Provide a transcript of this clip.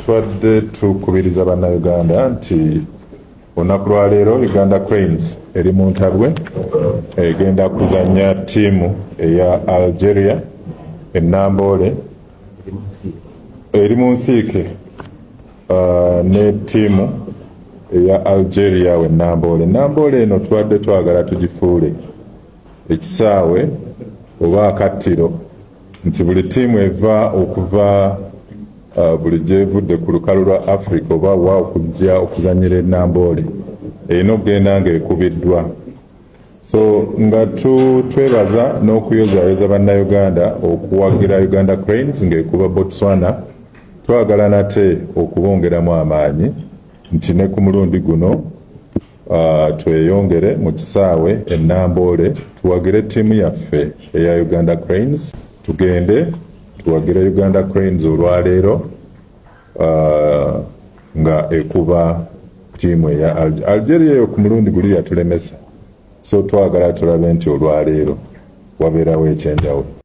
twadde tukubiriza bannayuganda nti olunaku lwa leero Uganda Cranes eri mu ntabwe egenda kuzanya ttiimu eya Algeria Namboole eri mu nsiike ne ttiimu eya Algeria Namboole. Namboole eno twadde twagala tugifuule ekisaawe oba akattiro nti buli ttiimu eva okuva buli gyevudde ku lukalu lwa Africa oba wa okujja okuzanyira Namboole erina okugenda ng'ekubiddwa. So nga twebaza n'okuyozaayoza bannayuganda okuwagira Uganda Cranes ng'ekuba Botswana, twagala nate okubongeramu amaanyi nti ne ku mulundi guno tweyongere mu kisaawe e Namboole tuwagire ttiimu yaffe eya Uganda Cranes, tugende tuwagire Uganda Cranes olwaleero nga ekuba ttiimu eya Algeria eyo ku mulundi guli yatulemesa, so twagala tulabe nti olwaleero wabeerawo ekyenjawulo.